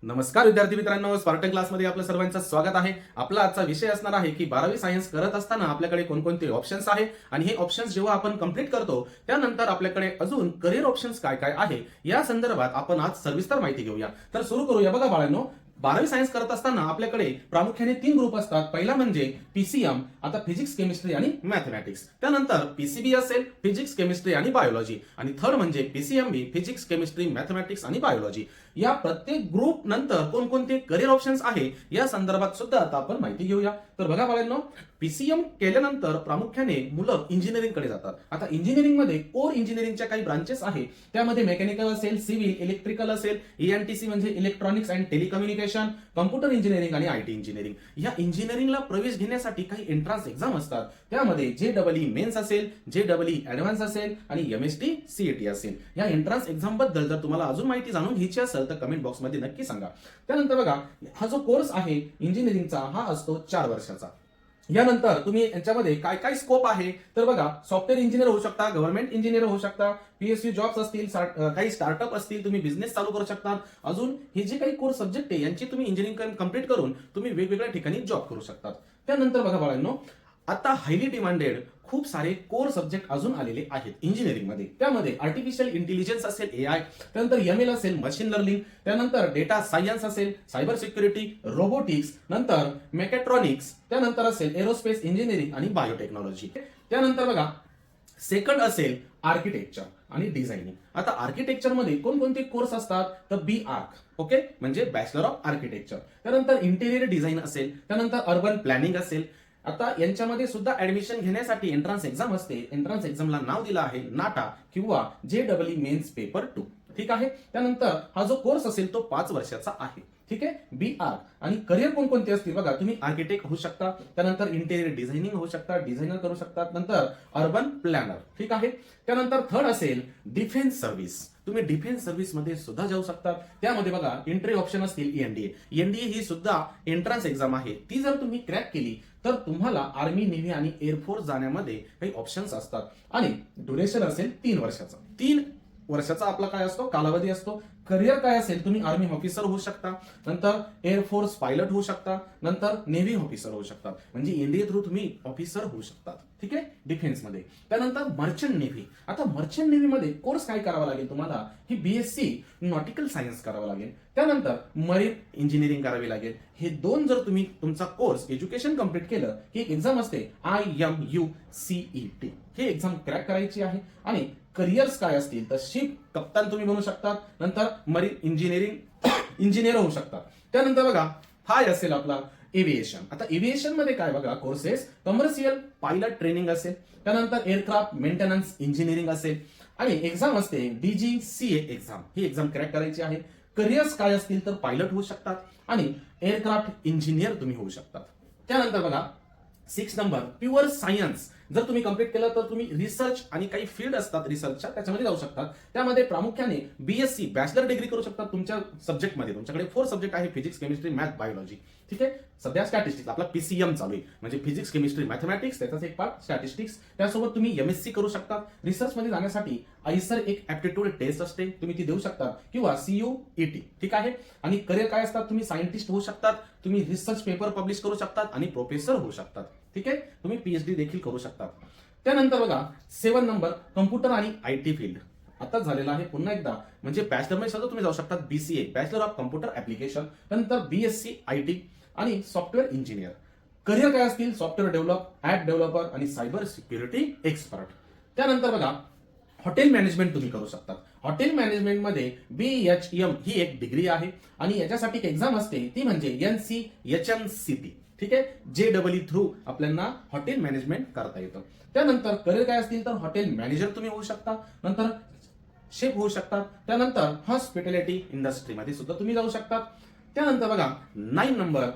नमस्कार विद्यार्थी मित्रांनो, स्पार्टन क्लासमध्ये आपलं सर्वांचं स्वागत आहे. आपला आजचा विषय असणार आहे की 12वी सायन्स करत असताना आपल्याकडे कोणकोणते ऑप्शन्स आहे आणि हे ऑप्शन्स जेव्हा आपण कंप्लीट करतो त्यानंतर आपल्याकडे अजून करिअर ऑप्शन्स काय काय आहे या संदर्भात आपण आज सविस्तर माहिती घेऊया. तर सुरू करूया. बघा बाळांनो, 12वी सायन्स करत असताना आपल्याकडे प्रामुख्याने 3 ग्रुप असतात. पहिला म्हणजे पीसीएम, आता फिजिक्स, केमिस्ट्री आणि मॅथमॅटिक्स. त्यानंतर पीसीबी असेल, फिजिक्स, केमिस्ट्री आणि बायोलॉजी. आणि थर्ड म्हणजे पीसीएमबी, फिजिक्स, केमिस्ट्री, मॅथमॅटिक्स आणि बायोलॉजी. या प्रत्येक ग्रुप नंतर कोणकोणते करिअर ऑप्शन्स आहे या संदर्भात सुद्धा आता आपण माहिती घेऊया. तर बघा बाळांनो, पीसीएम केल्यानंतर प्रामुख्याने मुलं इंजिनिअरिंग कडे जातात. आता इंजिनिअरिंग मध्ये कोर इंजिनिअरिंगच्या काही ब्रांचेस आहे. त्यामध्ये मेकॅनिकल असेल, सिव्हिल, इलेक्ट्रिकल असेल, ईएनटीसी म्हणजे electronics and telecommunication, computer engineering आणि आयटी इंजिनिअरिंग. या इंजिनिअरिंगला प्रवेश घेण्यासाठी काही एंट्रन्स एक्झाम असतात. त्यामध्ये जेईई मेन्स असेल, जेईई ऍडव्हान्स असेल आणि एमएसटी सीईटी असेल. या एंट्रन्स एक्झाम बद्दल जर तुम्हाला अजून माहिती जाणून घ्यायची असेल तर कमेंट बॉक्स मध्ये नक्की सांगा. त्यानंतर बघा, हा जो कोर्स आहे इंजिनिअरिंगचा हा असतो 4 वर्षाचा. यानंतर तुम्ही यांच्यामध्ये काय काय स्कोप आहे तर बघा, सॉफ्टवेअर इंजिनियर होऊ शकता, गव्हर्नमेंट इंजिनियर होऊ शकता, पीएसयू जॉब्स असतील, काही स्टार्टअप असतील, तुम्ही बिझनेस चालू करू शकता. अजून हे जे काही कोर्स सब्जेक्ट आहे यांची तुम्ही इंजिनिअरिंग कंप्लीट करून तुम्ही वेगवेगळ्या ठिकाणी जॉब करू शकता. त्यानंतर बघा बाळांनो, आता हायली डिमांडेड खूप सारे कोर सब्जेक्ट अजून आलेले आहेत इंजिनिअरिंग मध्ये. त्यामध्ये आर्टिफिशियल इंटेलिजन्स असेल, एआय, त्यानंतर एमएल असेल, मशीन लर्निंग, त्यानंतर डेटा सायन्स असेल, सायबर सिक्युरिटी, रोबोटिक्स, नंतर मेकॅट्रॉनिक्स, त्यानंतर असेल एरोस्पेस इंजिनिअरिंग आणि बायोटेक्नॉलॉजी. त्यानंतर बघा, सेकंड असेल आर्किटेक्चर आणि डिझायनिंग. आता आर्किटेक्चर मध्ये कोणकोणते कोर्स असतात तर बी आर्क, ओके, म्हणजे बॅचलर ऑफ आर्किटेक्चर. त्यानंतर इंटेरियर डिझाईन असेल, त्यानंतर अर्बन प्लॅनिंग असेल. आता यांच्यामध्ये सुद्धा ऍडमिशन घेण्यासाठी एंट्रन्स एक्झाम असते. एंट्रन्स एक्झामला नाव दिलं आहे नाटा किंवा जेईई मेन्स पेपर 2. ठीक आहे. त्यानंतर हा जो कोर्स असेल तो 5 वर्षाचा आहे. ठीक आहे, बी आर. आणि करिअर कोणकोणते असतील बघा, तुम्ही आर्किटेक्ट होऊ शकता, त्यानंतर इंटेरियर डिझायनिंग होऊ शकता, डिझायनर करू शकता, नंतर अर्बन प्लॅनर. ठीक आहे. त्यानंतर थर्ड असेल डिफेन्स सर्व्हिस. तुम्ही डिफेन्स सर्व्हिस मध्ये सुद्धा जाऊ शकता. त्यामध्ये बघा एंट्री ऑप्शन असतील एनडीए. एनडीए ही सुद्धा एंट्रन्स एक्झाम आहे. ती जर तुम्ही क्रॅक केली तर तुम्हाला आर्मी, नेव्ही आणि एअरफोर्स जाण्यामध्ये काही ऑप्शन्स असतात. आणि ड्युरेशन असेल 3 वर्षाचा. 3 वर्षाचा आपला काय असतो, कालावधी असतो. करिअर काय असेल, तुम्ही आर्मी ऑफिसर होऊ शकता, नंतर एअरफोर्स पायलट होऊ शकता, नंतर नेव्ही ऑफिसर होऊ शकता. म्हणजे एनडीए थ्रू तुम्ही ऑफिसर होऊ शकता. ठीक आहे, डिफेन्स मध्ये. त्यानंतर मर्चंट नेव्ही. आता मर्चंट नेव्ही मध्ये कोर्स काय करावा लागेल तुम्हाला, ही बीएससी नॉटिकल सायन्स करावं लागेल. त्यानंतर मरीन इंजिनिअरिंग करावी लागेल. हे 2 जर तुम्ही तुमचा कोर्स एज्युकेशन कंप्लीट केलं की एक एक्झाम असते IMUCET. हे एक्झाम क्रॅक करायची आहे. आणि करिअर्स काय असतील तर शिप कप्तान तुम्ही बनू शकता, नंतर मरीन इंजिनियर होऊ शकता. त्यानंतर बघा, हाय असेल आपला एव्हिएशन. आता एव्हिएशन मध्ये काय बघा, कोर्सेस कमर्शियल पायलट ट्रेनिंग असेल, त्यानंतर एअरक्राफ्ट मेंटेनन्स इंजिनिअरिंग असेल आणि एक्झाम असते DGCA एक्झाम. ही एक्झाम क्रॅक करायची आहे. करिअर्स काय असतील तर पायलट होऊ शकतात आणि एअरक्राफ्ट इंजिनियर तुम्ही होऊ शकतात. त्यानंतर बघा 6 नंबर प्युअर सायन्स. जर तुम्ही कंप्लीट केलं तर तुम्ही रिसर्च आणि काही फील्ड असतात रिसर्चच्या त्याच्यामध्ये जाऊ शकतात. त्यामध्ये प्रामुख्याने बीएससी बॅचलर डिग्री करू शकतात तुमच्या सब्जेक्टमध्ये. तुमच्याकडे 4 सब्जेक्ट आहे, फिजिक्स, केमिस्ट्री, मॅथ, बायोलॉजी. ठीक आहे. सध्या स्टॅटिस्टिक्स आपला पीसीएम चालू आहे, म्हणजे फिजिक्स, केमिस्ट्री, मॅथमॅटिक्स, त्याचाच एक पार्ट स्टॅटिस्टिक्स. त्यासोबत तुम्ही एमएससी करू शकता. रिसर्च मध्ये जाण्यासाठी आयसर एक ऍप्टिट्यूड टेस्ट असते, तुम्ही ती देऊ शकता, किंवा CUET. ठीक आहे. आणि करिअर काय असतात, तुम्ही सायंटिस्ट होऊ शकतात, तुम्ही रिसर्च पेपर पब्लिश करू शकतात आणि प्रोफेसर होऊ शकतात. ठीक आहे. तुम्ही पीएचडी देखील करू शकता. त्यानंतर बघा 7 नंबर कम्प्युटर आणि आयटी फील्ड. आता झालेला आहे पुन्हा एकदा, म्हणजे बॅचलर मध्ये सुद्धा तुम्ही जाऊ शकता, BCA bachelor of computer application, त्यानंतर BSc IT आणि सॉफ्टवेअर इंजिनियर. करिअर काय असतील, सॉफ्टवेअर ऍप डेव्हलपर आणि सायबर सिक्युरिटी एक्सपर्ट. त्यानंतर बघा हॉटेल मॅनेजमेंट तुम्ही करू शकता. हॉटेल मॅनेजमेंट मध्ये BHM ही एक डिग्री आहे आणि याच्यासाठी एक एक्झाम असते, ती म्हणजे NCHMCT. ठीक आहे. जेईई थ्रू आपल्याला हॉटेल मॅनेजमेंट करता येतं. त्यानंतर करिअर काय असतील तर हॉटेल मॅनेजर तुम्ही होऊ शकता, नंतर शेफ होऊ शकता, त्यानंतर हॉस्पिटॅलिटी इंडस्ट्रीमध्ये सुद्धा तुम्ही जाऊ शकता. त्यानंतर बघा 9 number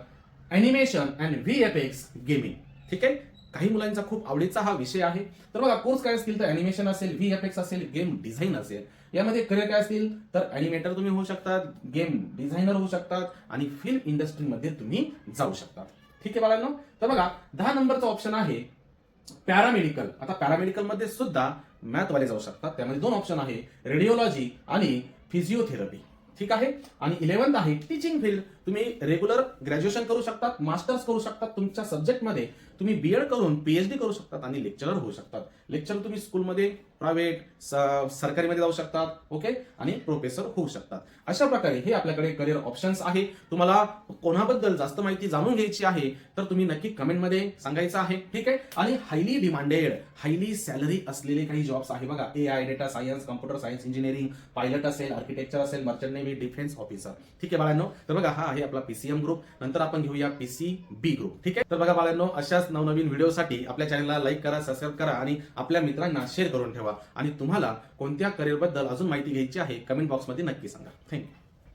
animation and VFX gaming. ठीक आहे. काही मुलांचा खूप आवडीचा हा विषय आहे. तर बघा कोर्स काय असतील तर अॅनिमेशन असेल, VFX असेल, गेम डिझाईन असेल. यामध्ये करिअर काय असतील तर अॅनिमेटर तुम्ही होऊ शकतात, गेम डिझायनर होऊ शकतात आणि फिल्म इंडस्ट्रीमध्ये तुम्ही जाऊ शकता. ठीक आहे बाळांनो. तर बघा 10 नंबरचा ऑप्शन आहे पॅरामेडिकल. आता पॅरामेडिकल मध्ये सुद्धा मॅथ वाले जाऊ शकतात. त्यामध्ये 2 ऑप्शन आहे, रेडिओलॉजी आणि फिजिओथेरपी. ठीक आहे. आणि 11th आहे टीचिंग फील्ड. तुम्ही रेग्युलर ग्रॅज्युएशन करू शकतात, मास्टर्स करू शकतात तुमच्या सब्जेक्टमध्ये, तुम्ही बीएड करून पीएचडी करू शकतात आणि लेक्चरर होऊ शकतात. लेक्चर तुम्ही स्कूलमध्ये, प्रायव्हेट, सरकारीमध्ये जाऊ शकतात. ओके. आणि प्रोफेसर होऊ शकतात. अशा प्रकारे हे आपल्याकडे करिअर ऑप्शन्स आहे. तुम्हाला कोणाबद्दल जास्त माहिती जाणून घ्यायची आहे तर तुम्ही नक्की कमेंटमध्ये सांगायचं आहे. ठीक आहे. आणि हायली डिमांडेड, हायली सॅलरी असलेले काही जॉब्स आहे बघा. AI, data science, computer science, engineering, pilot असेल, आर्किटेक्चर असेल, मर्चंट नेव्ही, डिफेन्स ऑफिसर. ठीक आहे बाळांनो. तर बघा हा आहे आपला PCM ग्रुप. नंतर आपण घेऊया PCB ग्रुप. ठीक आहे. तर बघा बाळांनो, अशाच नवनवीन व्हिडिओसाठी आपल्या चॅनलला लाईक करा, सबस्क्राईब करा आणि आपल्या मित्रांना शेअर करून ठेवा. आणि तुम्हाला कोणत्या करिअर बद्दल अजून माहिती घ्यायची आहे कमेंट बॉक्समध्ये नक्की सांगा. थँक्यू.